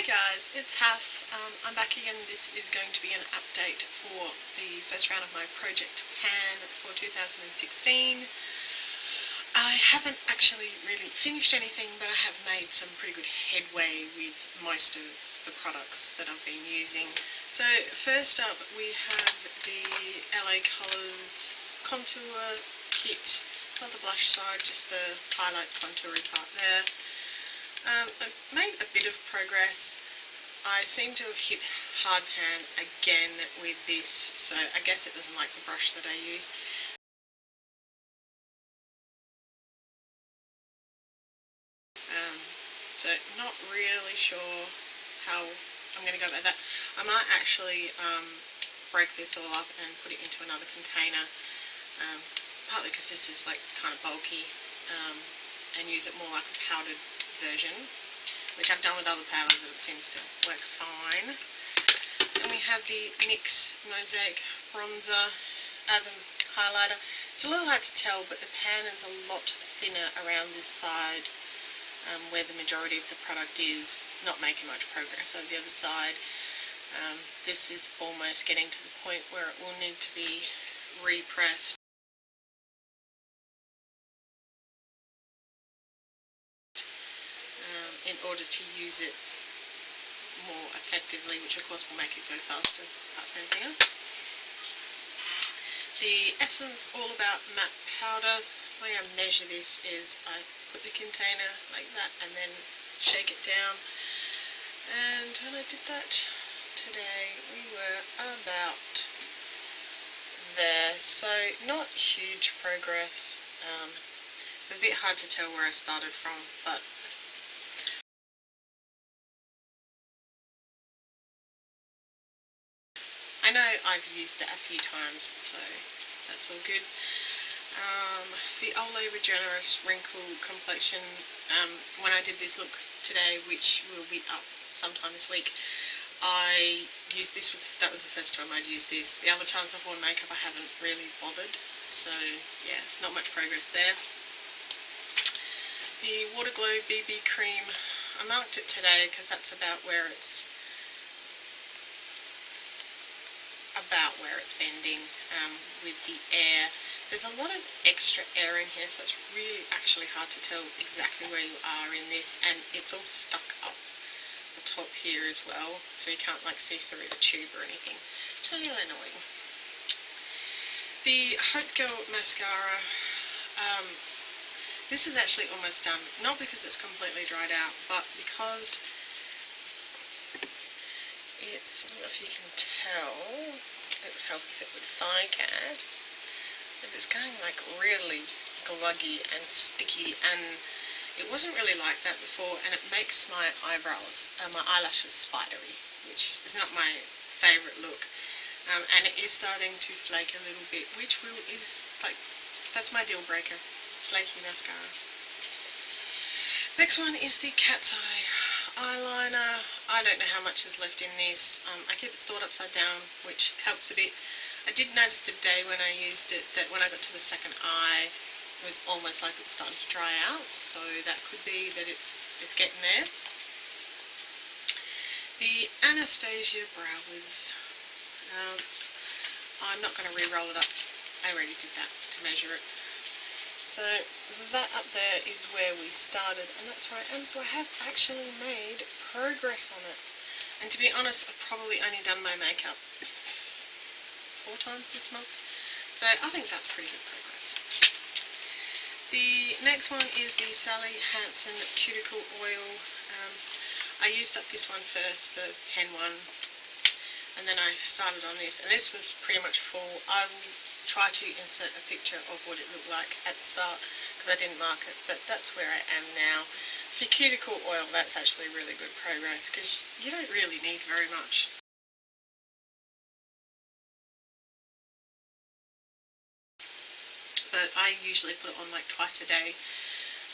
guys, it's Haf. I'm back again. This is going to be an update for the first round of my project pan for 2016. I haven't actually really finished anything, but I have made some pretty good headway with most of the products that I've been using. So first up we have the LA Colours contour kit, not the blush side, just the highlight contoury part there. I've made a bit of progress. I seem to have hit hard pan again with this, so I guess it doesn't like the brush that I use. So not really sure how I'm going to go about that. I might actually break this all up and put it into another container, partly because this is like kind of bulky, and use it more like a powdered version, which I've done with other powders and it seems to work fine. And we have the NYX Mosaic bronzer, the highlighter. It's a little hard to tell, but the pan is a lot thinner around this side, where the majority of the product is. Not making much progress over the other side. This is almost getting to the point where it will need to be repressed. In order to use it more effectively, which of course will make it go faster, apart from anything else. The Essence All About Matte Powder. The way I measure this is I put the container like that and then shake it down. And when I did that today, we were about there. So not huge progress. It's a bit hard to tell where I started from, but I know I've used it a few times, so that's all good. The OLeary Generous Wrinkle Complexion, when I did this look today, which will be up sometime this week, I used this, that was the first time I'd used this. The other times I've worn makeup I haven't really bothered, so yeah, not much progress there. The Water Glow BB Cream, I marked it today because that's about where it's bending with the air. There's a lot of extra air in here, so it's really actually hard to tell exactly where you are in this, and it's all stuck up the top here as well, so you can't like see through the tube or anything. It's really annoying. The Haute Girl Mascara, this is actually almost done, not because it's completely dried out, but because it's, I don't know if you can tell, it would help if it would focus, but it's going like really gluggy and sticky, and it wasn't really like that before, and it makes my eyebrows, my eyelashes spidery, which is not my favourite look, and it is starting to flake a little bit, which is like, that's my deal breaker, flaky mascara. Next one is the Cat's Eye eyeliner. I don't know how much is left in this. I keep it stored upside down, which helps a bit. I did notice today when I used it that when I got to the second eye, it was almost like it was starting to dry out, so that could be that it's getting there. The Anastasia Brow Wiz. I'm not going to re-roll it up. I already did that to measure it. So that up there is where we started, and that's where I am. So I have actually made progress on it. And to be honest, I've probably only done my makeup 4 times this month. So I think that's pretty good progress. The next one is the Sally Hansen Cuticle Oil. I used up this one first, the pen one, and then I started on this, and this was pretty much full. I will try to insert a picture of what it looked like at the start because I didn't mark it, but that's where I am now. For cuticle oil, that's actually really good progress because you don't really need very much. But I usually put it on like twice a day.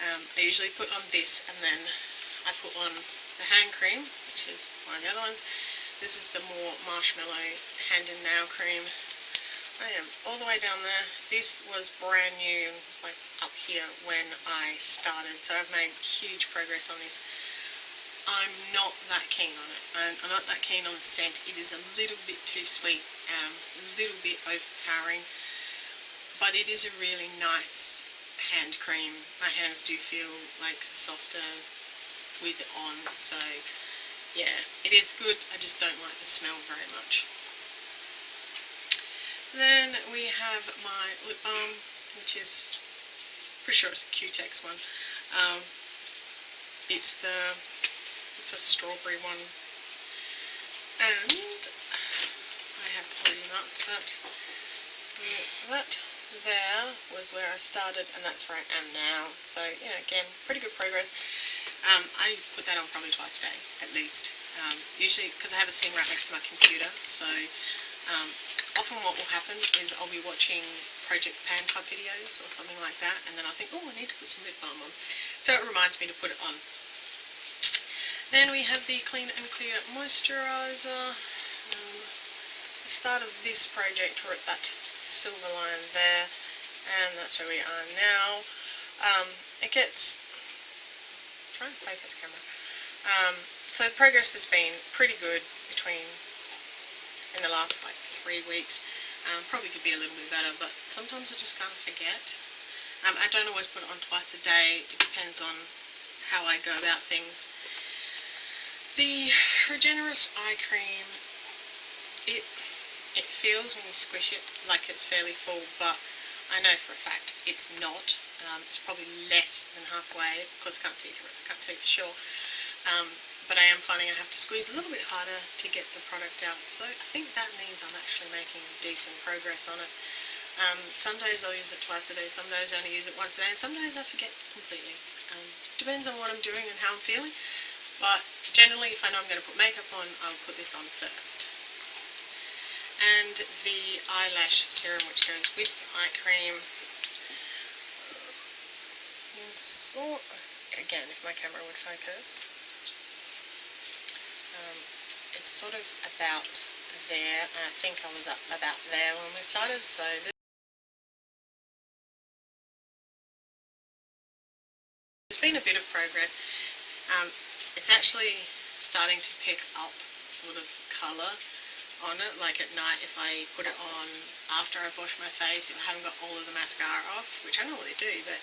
I usually put on this, and then I put on the hand cream, which is one of the other ones. This is the more marshmallow hand and nail cream. I am all the way down there. This was brand new, like up here when I started, so I've made huge progress on this. I'm not not that keen on it. I'm not that keen on the scent. It is a little bit too sweet, a little bit overpowering, but it is a really nice hand cream. My hands do feel like softer with it on, so yeah, it is good. I just don't like the smell very much. Then we have my lip balm, which is, pretty sure it's the Cutex one. It's a strawberry one, and I have already marked that. That there was where I started, and that's where I am now. So, you know, again, pretty good progress. I put that on probably twice a day, at least. Usually, because I have a steam right next to my computer, so often what will happen is I'll be watching Project Pan type videos or something like that, and then I think, oh, I need to put some lip balm on. So it reminds me to put it on. Then we have the Clean and Clear Moisturizer. The start of this project, we're at that silver line there, and that's where we are now. It gets, try and focus camera. So the progress has been pretty good in the last like 3 weeks. Probably could be a little bit better, but sometimes I just kind of forget. I don't always put it on twice a day. It depends on how I go about things. The Regenerous Eye Cream, it feels when you squish it like it's fairly full, but I know for a fact it's not. It's probably less than halfway. Of course I can't see through it, so I can't tell you for sure. But I am finding I have to squeeze a little bit harder to get the product out, so I think that means I'm actually making decent progress on it. Some days I'll use it twice a day, some days I only use it once a day, and some days I forget completely. Depends on what I'm doing and how I'm feeling, but generally if I know I'm going to put makeup on, I'll put this on first. And the eyelash serum, which goes with the eye cream. So, again, if my camera would focus. It's sort of about there, and I think I was up about there when we started, so there's been a bit of progress. It's actually starting to pick up sort of colour on it, like at night if I put it on after I've washed my face, if I haven't got all of the mascara off, which I normally do, but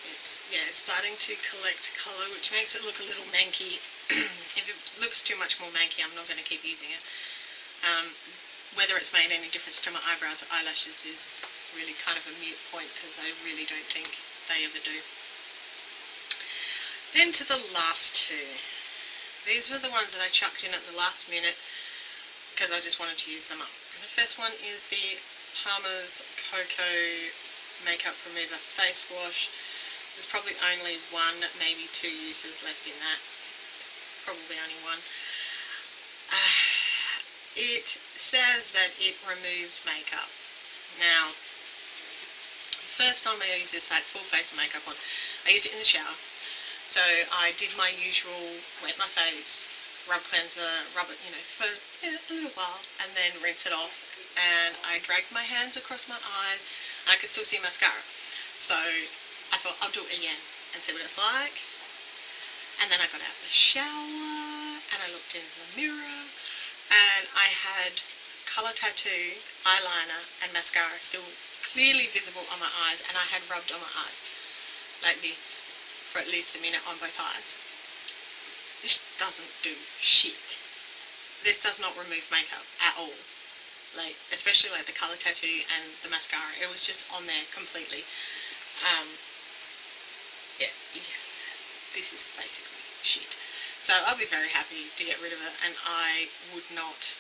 it's starting to collect colour, which makes it look a little manky. If it looks too much more manky, I'm not going to keep using it. Whether it's made any difference to my eyebrows or eyelashes is really kind of a moot point, because I really don't think they ever do. Then to the last two. These were the ones that I chucked in at the last minute because I just wanted to use them up. And the first one is the Palmer's Cocoa Makeup Remover Face Wash. There's probably only one, maybe 2 uses left in that. Probably only one. It says that it removes makeup. Now, the first time I used this, I had full face of makeup on. I used it in the shower. So I did my usual wet my face, rub cleanser, rub it, you know, for a little while, and then rinse it off. And I dragged my hands across my eyes, and I could still see mascara. So I thought I'll do it again and see what it's like. And then I got out of the shower and I looked in the mirror and I had colour tattoo, eyeliner and mascara still clearly visible on my eyes, and I had rubbed on my eyes like this for at least a minute on both eyes. This doesn't do shit. This does not remove makeup at all. Like, especially like the colour tattoo and the mascara, it was just on there completely. Yeah. This is basically shit. So I'll be very happy to get rid of it, and I would not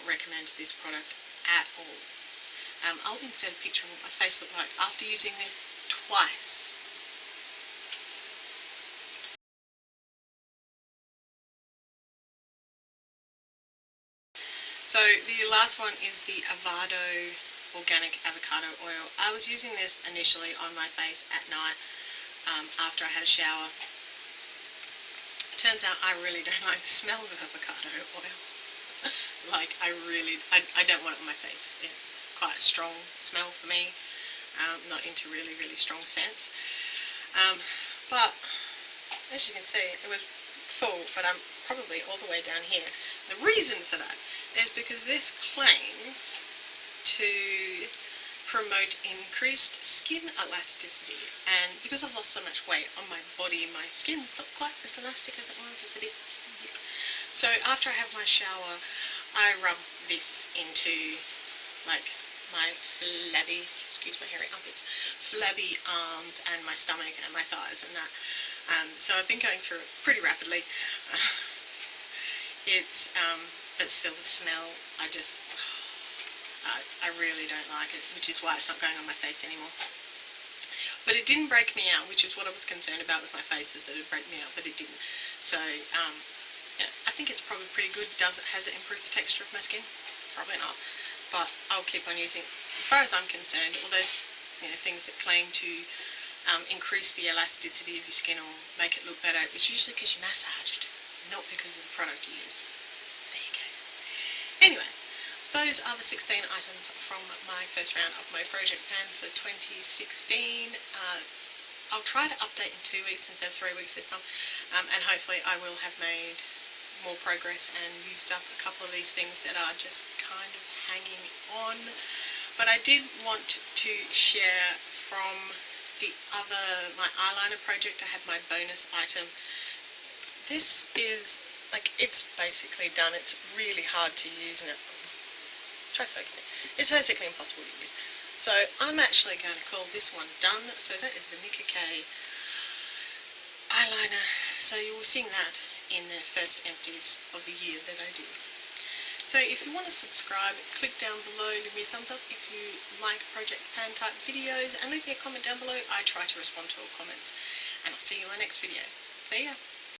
recommend this product at all. I'll insert a picture of what my face looked like after using this twice. So the last one is the Vardo Organic Avocado Oil. I was using this initially on my face at night after I had a shower. It turns out I really don't like the smell of avocado oil. Like, I don't want it on my face. It's quite a strong smell for me. Not into really strong scents. But as you can see, it was full, but I'm probably all the way down here. The reason for that is because this claims to promote increased skin elasticity, and because I've lost so much weight on my body, my skin's not quite as elastic as it was. It's a bit... So after I have my shower, I rub this into like my flabby, excuse my hairy armpits, flabby arms and my stomach and my thighs and that. So I've been going through it pretty rapidly. But still the smell, I really don't like it, which is why it's not going on my face anymore. But it didn't break me out, which is what I was concerned about with my face, is that it would break me out, but it didn't. So, yeah, I think it's probably pretty good. Has it improved the texture of my skin? Probably not. But I'll keep on using it. As far as I'm concerned, all those things that claim to increase the elasticity of your skin or make it look better, it's usually because you massaged, not because of the product you use. There you go. Anyway, those are the 16 items from my first round of my project pan for 2016. I'll try to update in 2 weeks instead of 3 weeks this time, and hopefully I will have made more progress and used up a couple of these things that are just kind of hanging on. But I did want to share from my eyeliner project. I had my bonus item. This is, like, it's basically done. It's really hard to use, and try focusing. It's basically impossible to use. So I'm actually going to call this one done. So that is the Nicka K eyeliner. So you will see that in the first empties of the year that I do. So if you want to subscribe, click down below, leave me a thumbs up if you like project pan type videos, and leave me a comment down below. I try to respond to all comments, and I'll see you in my next video. See ya!